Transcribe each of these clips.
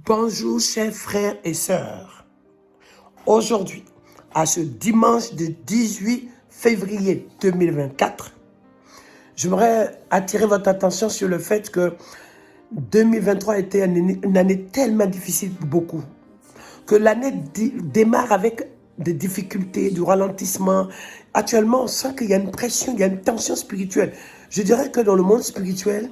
Bonjour chers frères et sœurs. Aujourd'hui, à ce dimanche de 18 février 2024, j'aimerais attirer votre attention sur le fait que 2023 a été une année tellement difficile pour beaucoup, que l'année démarre avec des difficultés, du ralentissement. Actuellement, on sent qu'il y a une pression, il y a une tension spirituelle. Je dirais que dans le monde spirituel,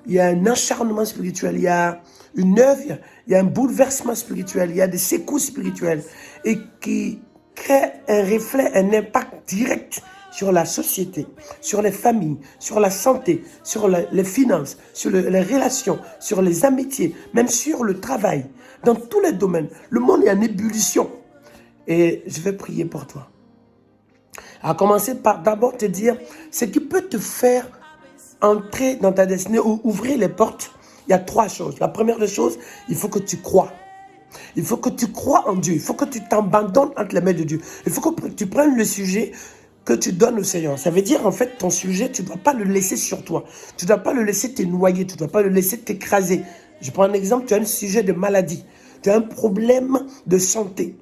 il y a un acharnement spirituel, il y a une œuvre, il y a un bouleversement spirituel, il y a des secousses spirituelles et qui créent un reflet, un impact direct sur la société, sur les familles, sur la santé, sur les finances, sur les relations, sur les amitiés, même sur le travail. Dans tous les domaines, le monde est en ébullition. Et je vais prier pour toi. À commencer par d'abord te dire ce qui peut te faire entrer dans ta destinée ou ouvrir les portes. Il y a trois choses. La première des choses, il faut que tu crois. Il faut que tu crois en Dieu. Il faut que tu t'abandonnes entre les mains de Dieu. Il faut que tu prennes le sujet que tu donnes au Seigneur. Ça veut dire, en fait, ton sujet, tu ne dois pas le laisser sur toi. Tu ne dois pas le laisser te noyer. Tu ne dois pas le laisser t'écraser. Je prends un exemple. Tu as un sujet de maladie. Tu as un problème de santé.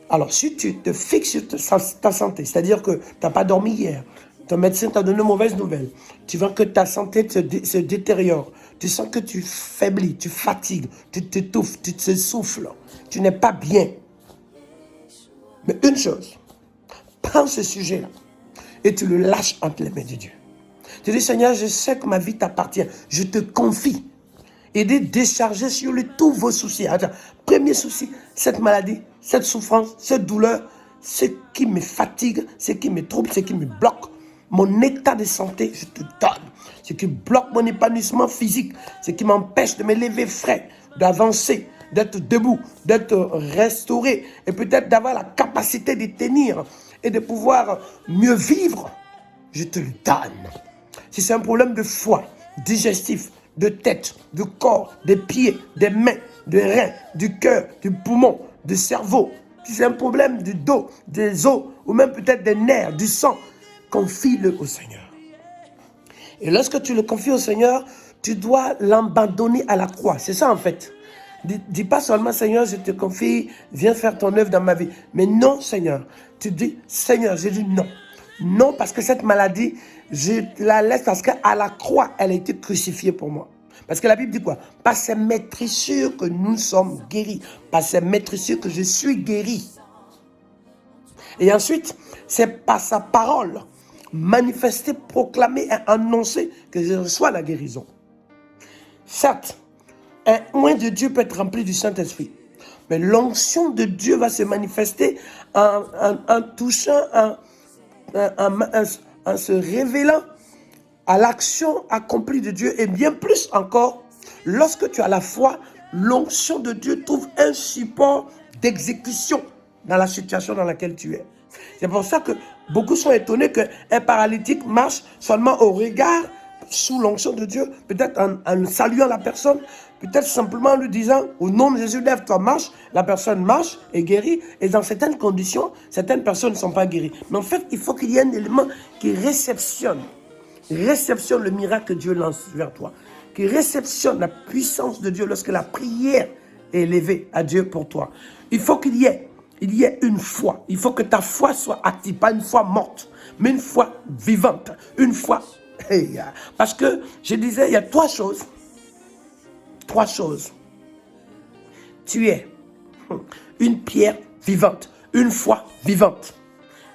Alors, si tu te fixes sur ta santé, c'est-à-dire que tu n'as pas dormi hier, ton médecin t'a donné une mauvaise nouvelle, tu vois que ta santé se détériore, tu sens que tu faiblis, tu fatigues, tu t'étouffes, tu te souffles, tu n'es pas bien. Mais une chose, prends ce sujet-là et tu le lâches entre les mains de Dieu. Tu dis, Seigneur, je sais que ma vie t'appartient, je te confie. Et de décharger sur lui tous vos soucis. Attends, premier souci, cette maladie, cette souffrance, cette douleur, ce qui me fatigue, ce qui me trouble, ce qui me bloque. Mon état de santé, je te donne. Ce qui bloque mon épanouissement physique, ce qui m'empêche de me lever frais, d'avancer, d'être debout, d'être restauré et peut-être d'avoir la capacité de tenir et de pouvoir mieux vivre, je te le donne. Si c'est un problème de foie, digestif, de tête, de corps, des pieds, des mains, des reins, du cœur, du poumon, du cerveau, si c'est un problème du dos, des os ou même peut-être des nerfs, du sang, confie-le au Seigneur. Et lorsque tu le confies au Seigneur, tu dois l'abandonner à la croix. C'est ça en fait. Dis pas seulement, Seigneur, je te confie, viens faire ton œuvre dans ma vie. Mais non, Seigneur. Tu dis, Seigneur, je dis non. Non, parce que cette maladie, je la laisse parce qu'à la croix, elle a été crucifiée pour moi. Parce que la Bible dit quoi? Par ses maîtrissures que nous sommes guéris. Par ses maîtrissures que je suis guéri. Et ensuite, c'est par sa parole, manifestée, proclamée et annoncée que je reçois la guérison. Certes, un oint de Dieu peut être rempli du Saint-Esprit. Mais l'onction de Dieu va se manifester en touchant, en se révélant à l'action accomplie de Dieu. Et bien plus encore, lorsque tu as la foi, l'onction de Dieu trouve un support d'exécution dans la situation dans laquelle tu es. C'est pour ça que beaucoup sont étonnés qu'un paralytique marche seulement au regard, sous l'onction de Dieu, peut-être en saluant la personne, peut-être simplement en lui disant, au nom de Jésus, lève-toi, marche. La personne marche, est guérie, et dans certaines conditions, certaines personnes ne sont pas guéries. Mais en fait, il faut qu'il y ait un élément qui réceptionne le miracle que Dieu lance vers toi, qui réceptionne la puissance de Dieu lorsque la prière est élevée à Dieu pour toi. Il faut qu'il y ait une foi. Il faut que ta foi soit active, pas une foi morte, mais une foi vivante, une foi. Parce que je disais, il y a trois choses. Trois choses. Tu es une pierre vivante, une foi vivante.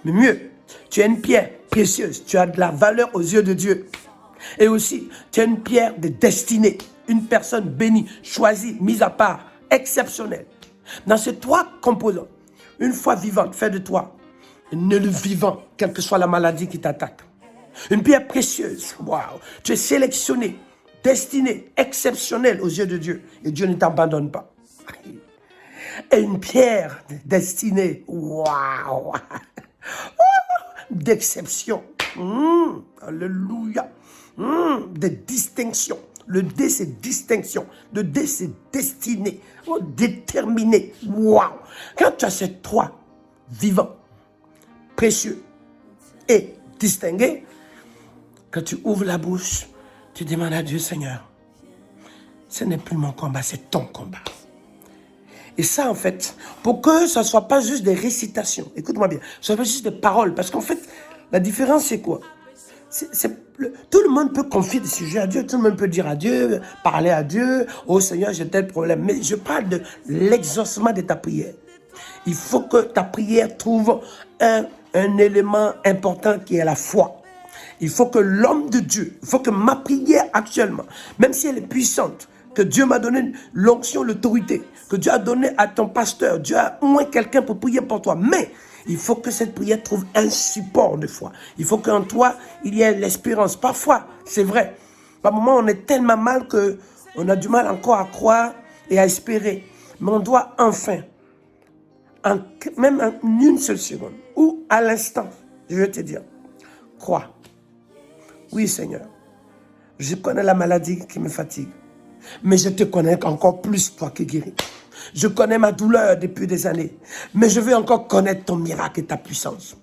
Mais mieux, tu es une pierre précieuse. Tu as de la valeur aux yeux de Dieu. Et aussi, tu es une pierre de destinée. Une personne bénie, choisie, mise à part, exceptionnelle. Dans ces trois composants, une foi vivante fait de toi un élu vivant, quelle que soit la maladie qui t'attaque. Une pierre précieuse. Waouh! Tu es sélectionné, destiné, exceptionnel aux yeux de Dieu. Et Dieu ne t'abandonne pas. Et une pierre destinée. Waouh! D'exception. Alléluia. De distinction. Le D, c'est distinction. Le D, c'est destiné. Oh, déterminé. Waouh! Quand tu as ces trois vivants, précieux et distingués, quand tu ouvres la bouche, tu demandes à Dieu, Seigneur, ce n'est plus mon combat, c'est ton combat. Et ça, en fait, pour que ça ne soit pas juste des récitations, écoute-moi bien, ce ne soit pas juste des paroles, parce qu'en fait, la différence, c'est quoi? Tout le monde peut confier des sujets à Dieu, tout le monde peut dire à Dieu, parler à Dieu, oh Seigneur, j'ai tel problème. Mais je parle de l'exaucement de ta prière. Il faut que ta prière trouve un élément important qui est la foi. Il faut que l'homme de Dieu, il faut que ma prière actuellement, même si elle est puissante, que Dieu m'a donné l'onction, l'autorité, que Dieu a donné à ton pasteur, Dieu a au moins quelqu'un pour prier pour toi. Mais il faut que cette prière trouve un support de foi. Il faut qu'en toi, il y ait l'espérance. Parfois, c'est vrai, par moments, on est tellement mal qu'on a du mal encore à croire et à espérer. Mais on doit enfin, même en une seule seconde, ou à l'instant, je vais te dire, crois. Oui, Seigneur, je connais la maladie qui me fatigue, mais je te connais encore plus, toi qui guéris. Je connais ma douleur depuis des années, mais je veux encore connaître ton miracle et ta puissance.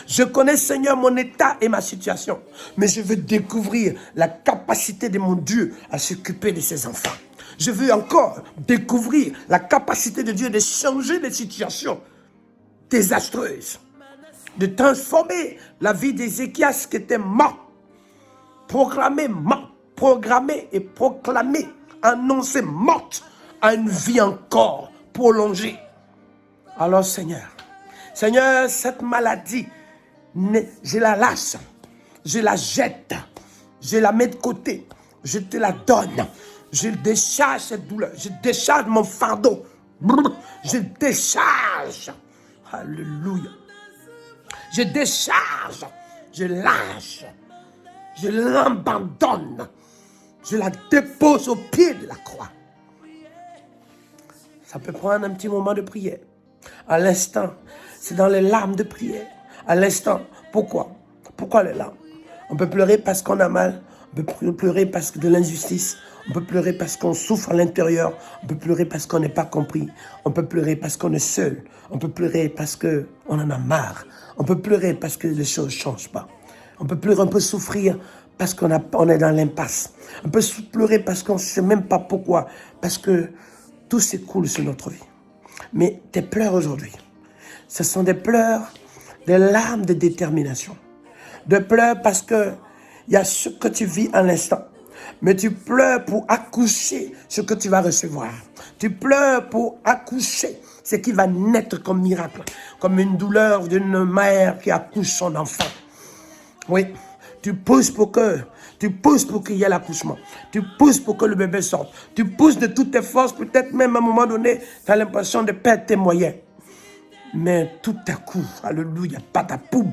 Je connais, Seigneur, mon état et ma situation, mais je veux découvrir la capacité de mon Dieu à s'occuper de ses enfants. Je veux encore découvrir la capacité de Dieu de changer les situations désastreuses, de transformer la vie d'Ézéchias qui était mort, programmé et proclamé, annoncé morte à une vie encore prolongée. Alors Seigneur, cette maladie, je la lâche, je la jette, je la mets de côté, je te la donne, je décharge cette douleur, je décharge mon fardeau, je décharge, alléluia, je décharge, je lâche, je l'abandonne, je la dépose au pied de la croix. Ça peut prendre un petit moment de prière. À l'instant, c'est dans les larmes de prière. À l'instant, pourquoi? Pourquoi les larmes? On peut pleurer parce qu'on a mal, on peut pleurer parce que de l'injustice, on peut pleurer parce qu'on souffre à l'intérieur, on peut pleurer parce qu'on n'est pas compris, on peut pleurer parce qu'on est seul, on peut pleurer parce qu'on en a marre, on peut pleurer parce que les choses ne changent pas. On peut pleurer, on peut souffrir parce qu'on est dans l'impasse. On peut pleurer parce qu'on ne sait même pas pourquoi. Parce que tout s'écoule sur notre vie. Mais tes pleurs aujourd'hui, ce sont des pleurs, des larmes de détermination. Des pleurs parce que il y a ce que tu vis à l'instant. Mais tu pleures pour accoucher ce que tu vas recevoir. Tu pleures pour accoucher ce qui va naître comme miracle. Comme une douleur d'une mère qui accouche son enfant. Oui, tu pousses pour qu'il y ait l'accouchement. Tu pousses pour que le bébé sorte. Tu pousses de toutes tes forces. Peut-être même à un moment donné, tu as l'impression de perdre tes moyens. Mais tout à coup, alléluia, patapoum,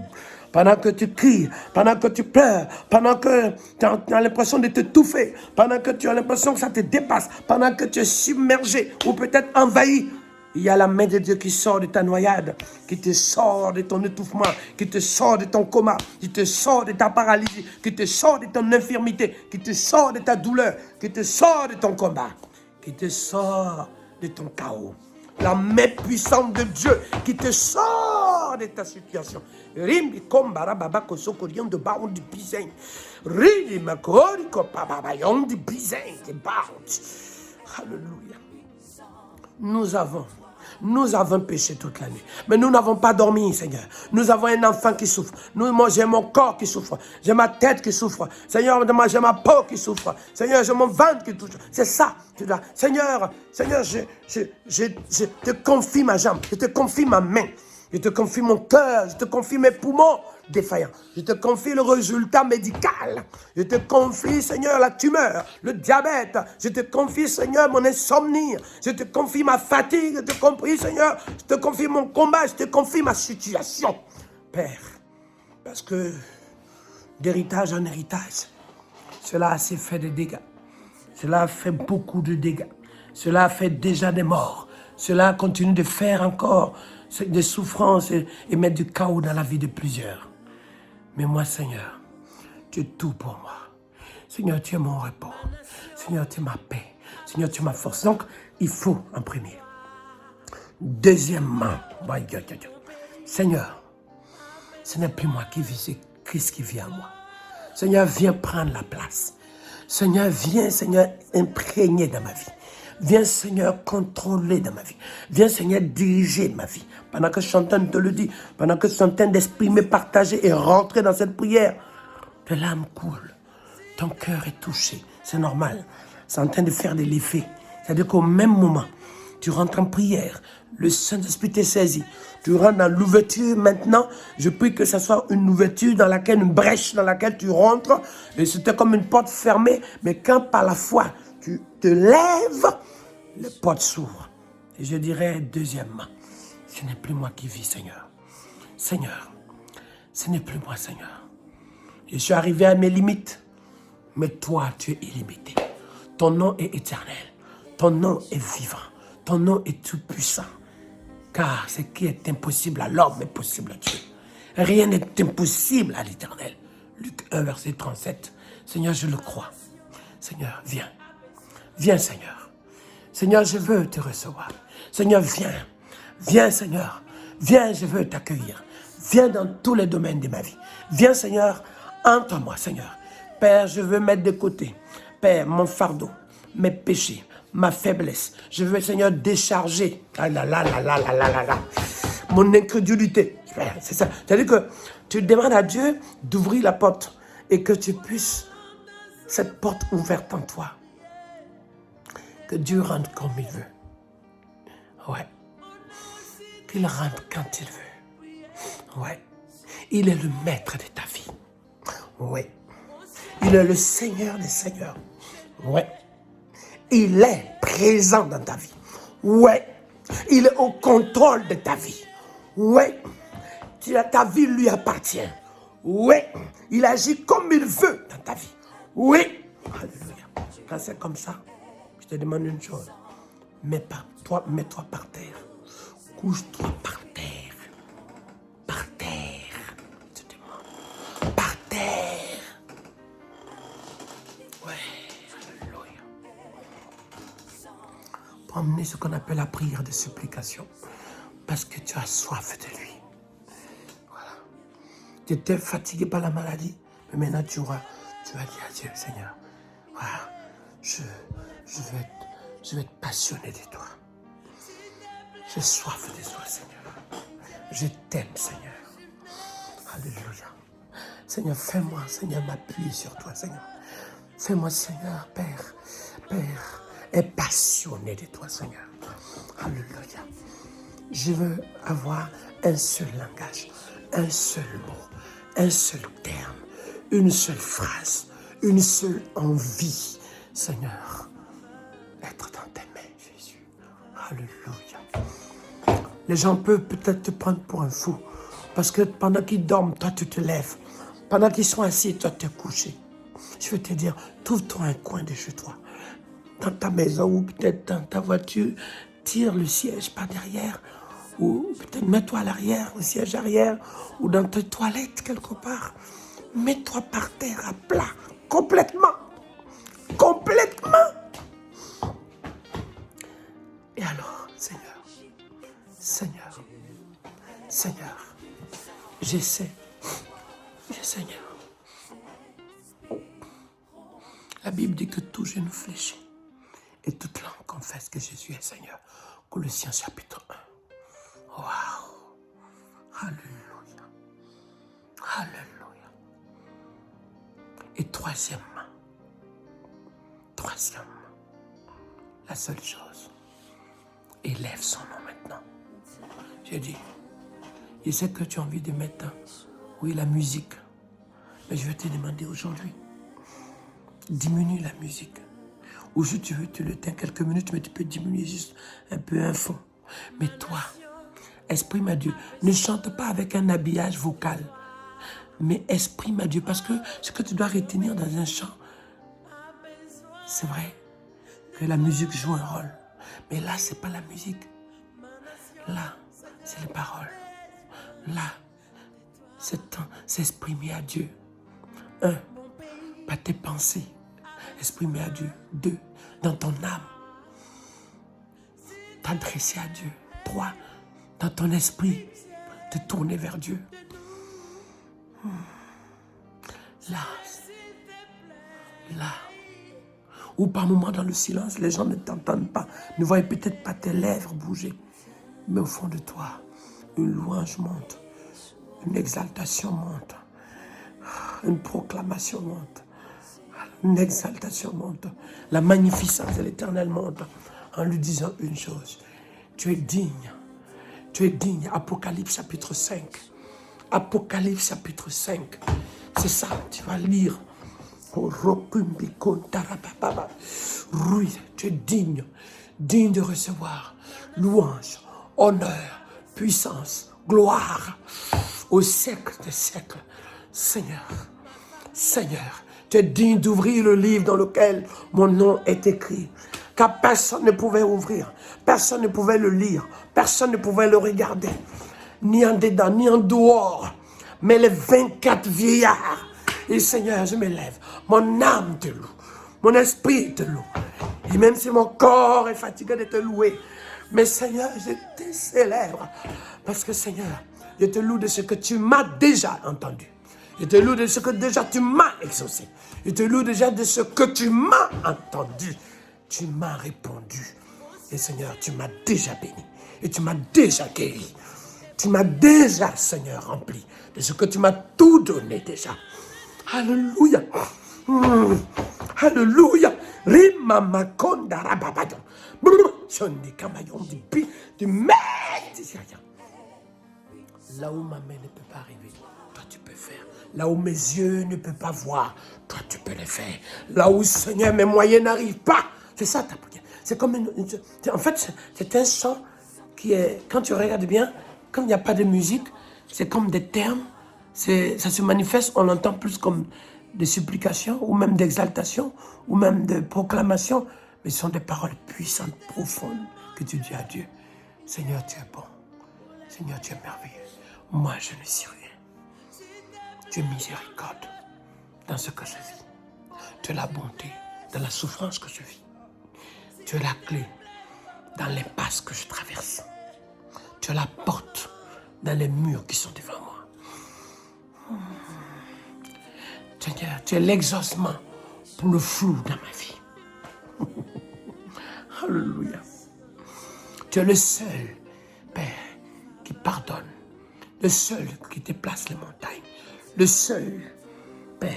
pendant que tu cries, pendant que tu pleures, pendant que tu as l'impression de t'étouffer, pendant que tu as l'impression que ça te dépasse, pendant que tu es submergé ou peut-être envahi, il y a la main de Dieu qui sort de ta noyade, qui te sort de ton étouffement, qui te sort de ton coma, qui te sort de ta paralysie, qui te sort de ton infirmité, qui te sort de ta douleur, qui te sort de ton combat, qui te sort de ton chaos. La main puissante de Dieu qui te sort de ta situation. Rimbi kombara baba kosokorion de baon de bizen. Rimbi makori ko baba yon de bizen de baon. Alléluia. Nous avons péché toute la nuit. Mais nous n'avons pas dormi, Seigneur. Nous avons un enfant qui souffre. J'ai mon corps qui souffre. J'ai ma tête qui souffre. Seigneur, j'ai ma peau qui souffre. Seigneur, j'ai mon ventre qui touche. C'est ça. Seigneur, je te confie ma jambe. Je te confie ma main. Je te confie mon cœur. Je te confie mes poumons défaillants. Je te confie le résultat médical. Je te confie, Seigneur, la tumeur, le diabète. Je te confie, Seigneur, mon insomnie. Je te confie ma fatigue. Je te confie, Seigneur, je te confie mon combat. Je te confie ma situation, Père. Parce que d'héritage en héritage, cela a assez fait de dégâts. Cela a fait beaucoup de dégâts. Cela a fait déjà des morts. Cela continue de faire encore des souffrances et mettre du chaos dans la vie de plusieurs. Mais moi, Seigneur, tu es tout pour moi. Seigneur, tu es mon repos. Seigneur, tu es ma paix. Seigneur, tu es ma force. Donc, il faut en premier. Deuxièmement, Seigneur, ce n'est plus moi qui vis, c'est Christ qui vit en moi. Seigneur, viens prendre la place. Seigneur, viens, Seigneur, imprégner dans ma vie. Viens, Seigneur, contrôler dans ma vie. Viens, Seigneur, diriger ma vie. Pendant que je suis en train de te le dire, pendant que je suis en train d'exprimer, partager et rentrer dans cette prière, tes larmes coulent. Ton cœur est touché. C'est normal. C'est en train de faire de l'effet. C'est-à-dire qu'au même moment, tu rentres en prière. Le Saint-Esprit t'est saisi. Tu rentres dans l'ouverture maintenant. Je prie que ce soit une ouverture dans laquelle, une brèche dans laquelle tu rentres. Et c'était comme une porte fermée. Mais quand par la foi, tu te lèves, les portes s'ouvrent. Et je dirais deuxièmement, ce n'est plus moi qui vis, Seigneur. Seigneur, ce n'est plus moi, Seigneur. Je suis arrivé à mes limites. Mais toi, tu es illimité. Ton nom est éternel. Ton nom est vivant. Ton nom est tout-puissant. Car ce qui est impossible à l'homme est possible à Dieu. Rien n'est impossible à l'Éternel. Luc 1, verset 37. Seigneur, je le crois. Seigneur, viens. Viens, Seigneur. Seigneur, je veux te recevoir. Seigneur, viens. Viens, Seigneur. Viens, je veux t'accueillir. Viens dans tous les domaines de ma vie. Viens, Seigneur, entre moi, Seigneur. Père, je veux mettre de côté, Père, mon fardeau, mes péchés, ma faiblesse. Je veux, Seigneur, décharger mon incrédulité. C'est ça. C'est-à-dire que tu demandes à Dieu d'ouvrir la porte et que tu puisses, cette porte ouverte en toi, que Dieu rentre comme il veut. Ouais. Qu'il rentre quand il veut. Ouais. Il est le maître de ta vie. Ouais. Il est le Seigneur des Seigneurs. Ouais. Il est présent dans ta vie. Ouais. Il est au contrôle de ta vie. Ouais. Ta vie lui appartient. Ouais. Il agit comme il veut dans ta vie. Oui. Alléluia. Quand c'est comme ça, je te demande une chose. Mets-toi par terre. Couche-toi par terre. Par terre. Je te demande. Par terre. Pour emmener ce qu'on appelle la prière de supplication. Parce que tu as soif de lui. Voilà. Tu étais fatigué par la maladie. Mais maintenant tu vas dire à Dieu, Seigneur, voilà, je vais être passionné de toi. J'ai soif de toi, Seigneur. Je t'aime, Seigneur. Alléluia. Seigneur, fais-moi, Seigneur, m'appuyer sur toi, Seigneur. Fais-moi, Seigneur, Père, et passionné de toi, Seigneur. Alléluia. Je veux avoir un seul langage, un seul mot, un seul terme, une seule phrase, une seule envie, Seigneur. Être dans tes mains, Jésus. Alléluia. Les gens peuvent peut-être te prendre pour un fou, parce que pendant qu'ils dorment, toi tu te lèves. Pendant qu'ils sont assis, toi tu es couché. Je veux te dire, trouve-toi un coin de chez toi. Dans ta maison ou peut-être dans ta voiture, tire le siège par derrière ou peut-être mets-toi à l'arrière, au siège arrière ou dans tes toilettes quelque part. Mets-toi par terre à plat, complètement. Et alors, Seigneur, j'essaie, Seigneur. La Bible dit que tout genou fléchit et toute langue confesse que Jésus est Seigneur. Colossiens chapitre 1. Waouh! Alléluia. Alléluia. Et troisièmement, la seule chose, élève son nom maintenant. J'ai dit, je sais que tu as envie de mettre, oui, la musique, mais je vais te demander aujourd'hui, diminue la musique. Ou si tu veux, tu le tiens quelques minutes, mais tu peux diminuer juste un peu un fond. Mais toi, exprime à Dieu. Ne chante pas avec un habillage vocal, mais exprime à Dieu. Parce que ce que tu dois retenir dans un chant, c'est vrai que la musique joue un rôle. Mais là, ce n'est pas la musique. Là, c'est les paroles. Là, c'est s'exprimer à Dieu. 1, par tes pensées. Exprimer à Dieu. 2, dans ton âme. T'adresser à Dieu. 3, dans ton esprit. Te tourner vers Dieu. Là, Ou par moments dans le silence, les gens ne t'entendent pas, ne voient peut-être pas tes lèvres bouger. Mais au fond de toi, une louange monte, une exaltation monte, une proclamation monte, une exaltation monte. La magnificence de l'Éternel monte en lui disant une chose. Tu es digne. Tu es digne. Apocalypse chapitre 5. Apocalypse chapitre 5. C'est ça, tu vas lire. Tu es digne. Digne de recevoir louange, honneur, puissance, gloire au siècle des siècles. Seigneur, Seigneur, tu es digne d'ouvrir le livre dans lequel mon nom est écrit. Car personne ne pouvait ouvrir, personne ne pouvait le lire, personne ne pouvait le regarder, ni en dedans, ni en dehors. Mais les 24 vieillards, et Seigneur, je me lève, mon âme te loue, mon esprit te loue. Et même si mon corps est fatigué de te louer, mais Seigneur, je te célèbre. Parce que Seigneur, je te loue de ce que tu m'as déjà entendu. Je te loue de ce que déjà tu m'as exaucé. Je te loue déjà de ce que tu m'as entendu. Tu m'as répondu. Et Seigneur, tu m'as déjà béni. Et tu m'as déjà guéri. Tu m'as déjà, Seigneur, rempli de ce que tu m'as tout donné déjà. Alléluia. Alléluia. Rimamakonda rababado. Là où ma main ne peut pas arriver, toi tu peux faire. Là où mes yeux ne peuvent pas voir, toi tu peux le faire. Là où, Seigneur, mes moyens n'arrivent pas. C'est ça ta prière. C'est comme en fait, c'est un chant qui est, quand tu regardes bien, quand il n'y a pas de musique, c'est comme des termes. Ça se manifeste, on l'entend plus comme des supplications, ou même d'exaltation, ou même de proclamation. Mais ce sont des paroles puissantes, profondes, que tu dis à Dieu. Seigneur, tu es bon. Seigneur, tu es merveilleux. Moi, je ne suis rien. Tu es miséricorde dans ce que je vis. Tu es la bonté dans la souffrance que je vis. Tu es la clé dans l'impasse que je traverse. Tu es la porte dans les murs qui sont devant moi. Seigneur, tu es l'exaucement pour le flou dans ma vie. Alléluia. Tu es le seul, Père, qui pardonne. Le seul qui déplace les montagnes. Le seul, Père,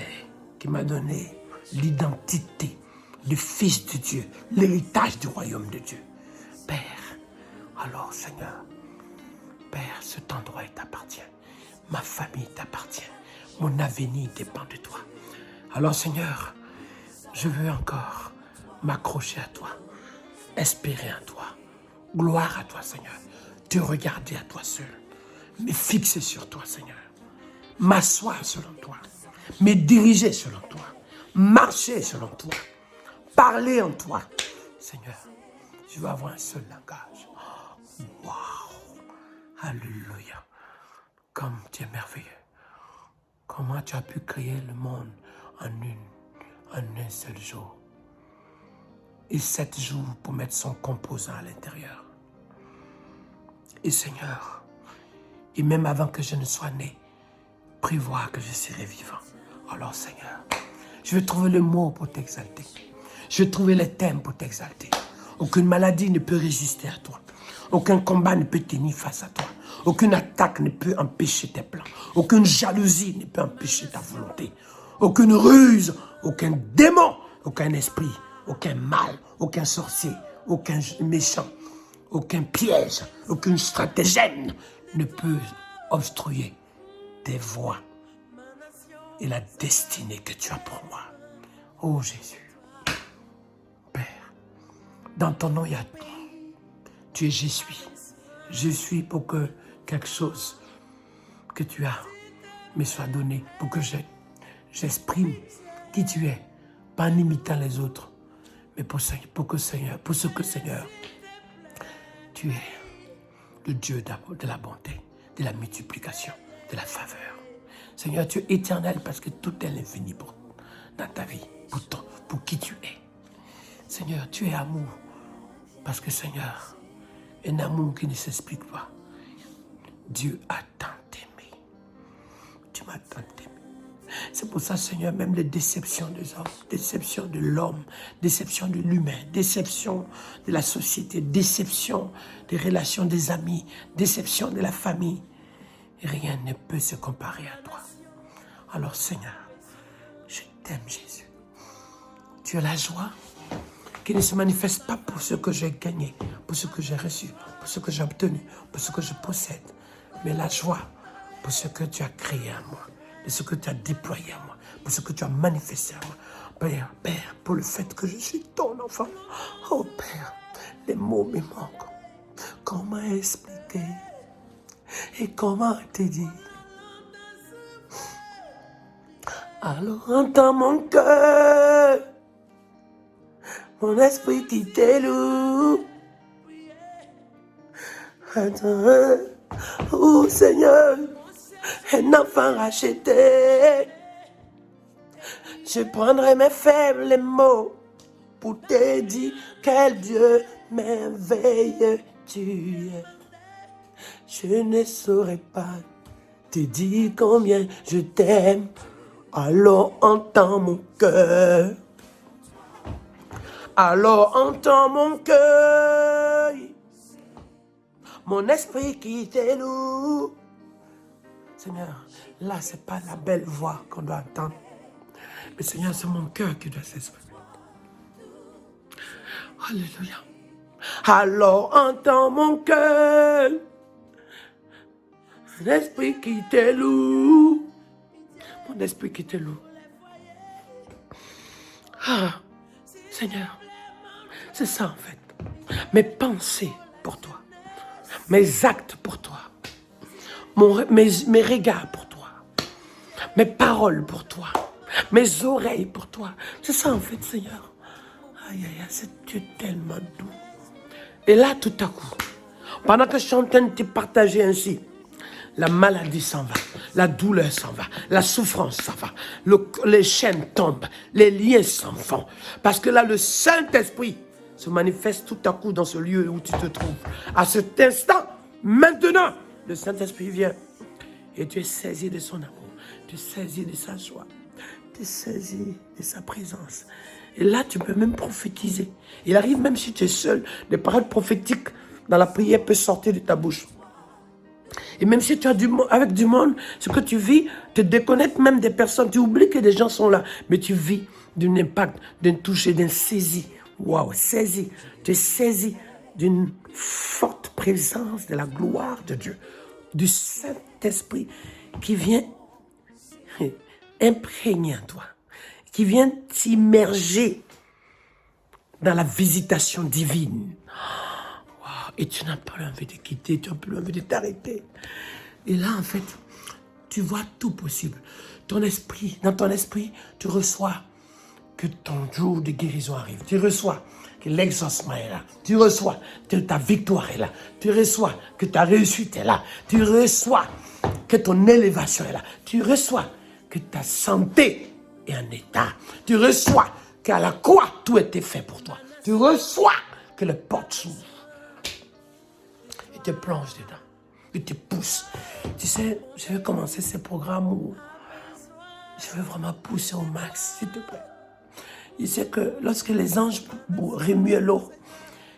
qui m'a donné l'identité de fils de Dieu, l'héritage du royaume de Dieu. Père, alors Seigneur, Père, cet endroit t'appartient. Ma famille t'appartient. Mon avenir dépend de toi. Alors Seigneur, je veux encore m'accrocher à toi, espérer en toi. Gloire à toi, Seigneur. Te regarder à toi seul. Me fixer sur toi, Seigneur. M'asseoir selon toi. Me diriger selon toi. Marcher selon toi. Parler en toi. Seigneur, je veux avoir un seul langage. Waouh! Alléluia! Comme tu es merveilleux. Comment tu as pu créer le monde en un seul jour. Et 7 jours pour mettre son composant à l'intérieur. Et Seigneur, et même avant que je ne sois né, prévoir que je serai vivant. Alors Seigneur, je vais trouver le mot pour t'exalter. Je vais trouver les thèmes pour t'exalter. Aucune maladie ne peut résister à toi. Aucun combat ne peut tenir face à toi. Aucune attaque ne peut empêcher tes plans. Aucune jalousie ne peut empêcher ta volonté. Aucune ruse, aucun démon, aucun esprit, aucun mal, aucun sorcier, aucun méchant, aucun piège, aucune stratagème ne peut obstruer tes voies et la destinée que tu as pour moi. Oh Jésus, Père, dans ton nom il y a tout. Tu es je suis. Je suis pour que quelque chose que tu as me soit donné, pour que j'exprime qui tu es, pas en imitant les autres, mais pour ce que Seigneur, tu es le Dieu de la bonté, de la multiplication, de la faveur. Seigneur, tu es éternel parce que tout est l'infini dans ta vie, pour qui tu es. Seigneur, tu es amour parce que Seigneur, un amour qui ne s'explique pas. Dieu a tant aimé. Tu m'as tant aimé. C'est pour ça, Seigneur, même les déceptions des hommes, déception de l'homme, déception de l'humain, déception de la société, déception des relations des amis, déception de la famille. Rien ne peut se comparer à toi. Alors, Seigneur, je t'aime, Jésus. Tu as la joie qui ne se manifeste pas pour ce que j'ai gagné, pour ce que j'ai reçu, pour ce que j'ai obtenu, pour ce que je possède, mais la joie pour ce que tu as créé à moi, de ce que tu as déployé à moi, pour ce que tu as manifesté à moi. Père, pour le fait que je suis ton enfant. Oh Père, les mots me manquent. Comment expliquer et comment te dire? Alors entends mon cœur, mon esprit qui t'éloue. Attends, oh Seigneur, un enfant racheté. Je prendrai mes faibles mots pour te dire quel Dieu merveilleux tu es. Je ne saurais pas te dire combien je t'aime. Alors entends mon cœur. Alors entends mon cœur. Mon esprit qui t'éloue. Seigneur, là, c'est pas la belle voix qu'on doit entendre. Mais Seigneur, c'est mon cœur qui doit s'exprimer. Alléluia. Alors entends mon cœur. Mon esprit qui t'éloue. Mon esprit qui t'éloue. Ah, Seigneur, c'est ça en fait. Mes pensées pour toi. Mes actes pour toi. Mes regards pour toi. Mes paroles pour toi. Mes oreilles pour toi. C'est ça en fait, Seigneur. Aïe, aïe, aïe, c'est Dieu tellement doux. Et là, tout à coup, pendant que je suis en train de te partager ainsi, la maladie s'en va, la douleur s'en va, la souffrance s'en va, les chaînes tombent, les liens s'en vont. Parce que là, le Saint-Esprit se manifeste tout à coup dans ce lieu où tu te trouves. À cet instant, maintenant, le Saint-Esprit vient et tu es saisi de son amour, tu es saisi de sa joie, tu es saisi de sa présence. Et là, tu peux même prophétiser. Il arrive même si tu es seul, des paroles prophétiques dans la prière peuvent sortir de ta bouche. Et même si tu as avec du monde, ce que tu vis te déconnecte même des personnes. Tu oublies que des gens sont là, mais tu vis d'un impact, d'un toucher, d'un saisi. Waouh, saisi. Tu es saisi d'une forte présence de la gloire de Dieu, du Saint-Esprit qui vient imprégner en toi, qui vient t'immerger dans la visitation divine. Et tu n'as pas envie de quitter, tu n'as plus envie de t'arrêter. Et là, en fait, tu vois tout possible. Ton esprit, dans ton esprit, tu reçois que ton jour de guérison arrive. Tu reçois que l'exaucement est là. Tu reçois que ta victoire est là. Tu reçois que ta réussite est là. Tu reçois que ton élévation est là. Tu reçois que ta santé est en état. Tu reçois qu'à la croix, tout était fait pour toi. Tu reçois que les portes s'ouvrent. Te plonge dedans, et te pousse. Tu sais, je vais commencer ce programme où je veux vraiment pousser au max, s'il te plaît. Il sait que lorsque les anges remuaient l'eau,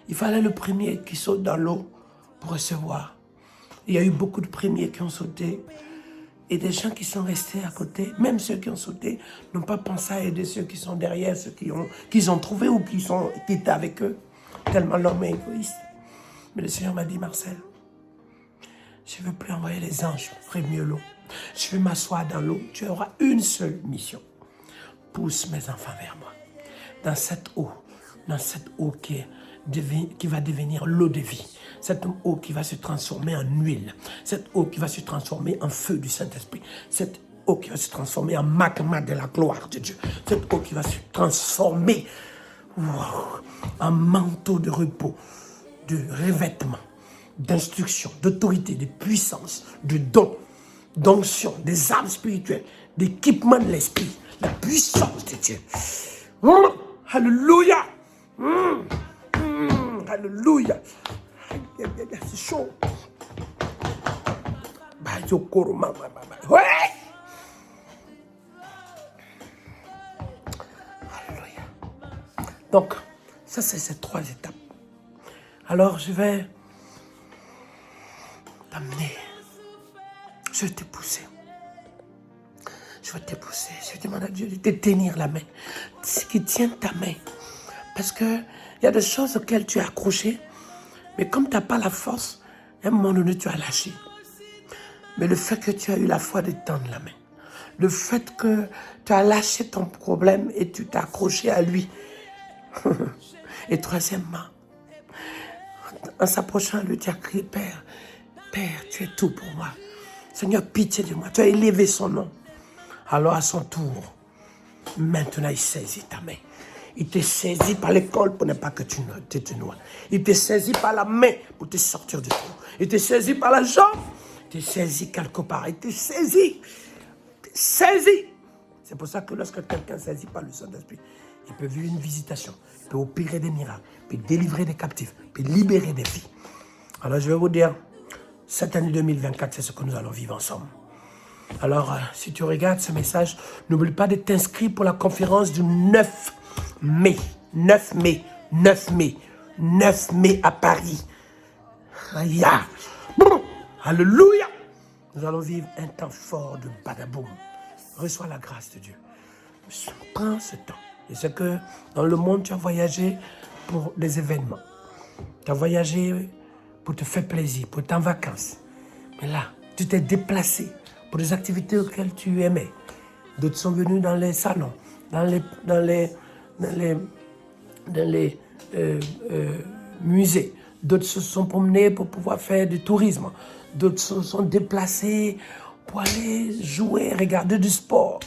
il fallait le premier qui saute dans l'eau pour recevoir. Il y a eu beaucoup de premiers qui ont sauté et des gens qui sont restés à côté, même ceux qui ont sauté, n'ont pas pensé à aider ceux qui sont derrière, ceux qu'ils ont trouvés ou qui étaient avec eux, tellement l'homme est égoïste. Mais le Seigneur m'a dit, Marcel, je ne veux plus envoyer les anges remuer l'eau. Je vais m'asseoir dans l'eau. Tu auras une seule mission. Pousse mes enfants vers moi. Dans cette eau qui va devenir l'eau de vie. Cette eau qui va se transformer en huile. Cette eau qui va se transformer en feu du Saint-Esprit. Cette eau qui va se transformer en magma de la gloire de Dieu. Cette eau qui va se transformer en manteau de repos, de revêtement, d'instruction, d'autorité, de puissance, de don, d'onction, des armes spirituelles, d'équipement de l'esprit, la puissance de Dieu. Alléluia. Alléluia. C'est chaud. Ouais. Donc, ça, c'est ces 3 étapes. Alors, je vais t'amener. Je vais te pousser. Je vais te pousser. Je vais demander à Dieu de te tenir la main. Ce qui tient ta main. Parce qu'il y a des choses auxquelles tu es accroché. Mais comme tu n'as pas la force, à un moment donné, tu as lâché. Mais le fait que tu as eu la foi de tendre la main. Le fait que tu as lâché ton problème et tu t'es accroché à lui. Et troisièmement, en s'approchant à lui, tu as crié, Père, Père, tu es tout pour moi. Seigneur, pitié de moi. Tu as élevé son nom. Alors à son tour, maintenant il saisit ta main. Il te saisit par l'épaule pour ne pas que tu te noies. Il te saisit par la main pour te sortir du trou. Il te saisit par la jambe. Il te saisit quelque part. Il te saisit. Saisis. C'est pour ça que lorsque quelqu'un saisit par le Saint-Esprit, il peut vivre une visitation, il peut opérer des miracles, il peut délivrer des captifs, il peut libérer des vies. Alors je vais vous dire, cette année 2024, c'est ce que nous allons vivre ensemble. Alors, si tu regardes ce message, n'oublie pas de t'inscrire pour la conférence du 9 mai. 9 mai, 9 mai, 9 mai à Paris. Alléluia. Nous allons vivre un temps fort de badaboum. Reçois la grâce de Dieu. Prends ce temps. Et c'est que dans le monde, tu as voyagé pour des événements. Tu as voyagé pour te faire plaisir, pour être en vacances. Mais là, tu t'es déplacé pour des activités auxquelles tu aimais. D'autres sont venus dans les salons, dans les musées. D'autres se sont promenés pour pouvoir faire du tourisme. D'autres se sont déplacés pour aller jouer, regarder du sport.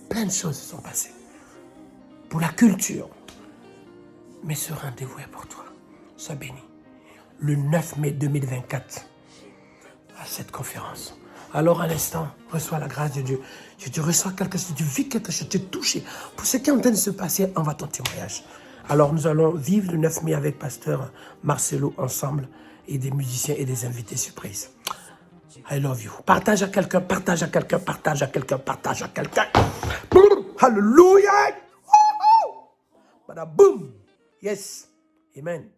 Plein de choses se sont passées. Pour la culture. Mais ce rendez-vous est pour toi. Sois béni. Le 9 mai 2024, à cette conférence. Alors, à l'instant, reçois la grâce de Dieu. Tu reçois quelque chose, tu vis quelque chose, tu es touché. Pour ce qui est en train de se passer, envoie ton témoignage. Alors, nous allons vivre le 9 mai avec Pasteur Marcelo ensemble et des musiciens et des invités surprises. I love you. Partage à quelqu'un, partage à quelqu'un, partage à quelqu'un, partage à quelqu'un. Hallelujah. Bada boom. Yes. Amen.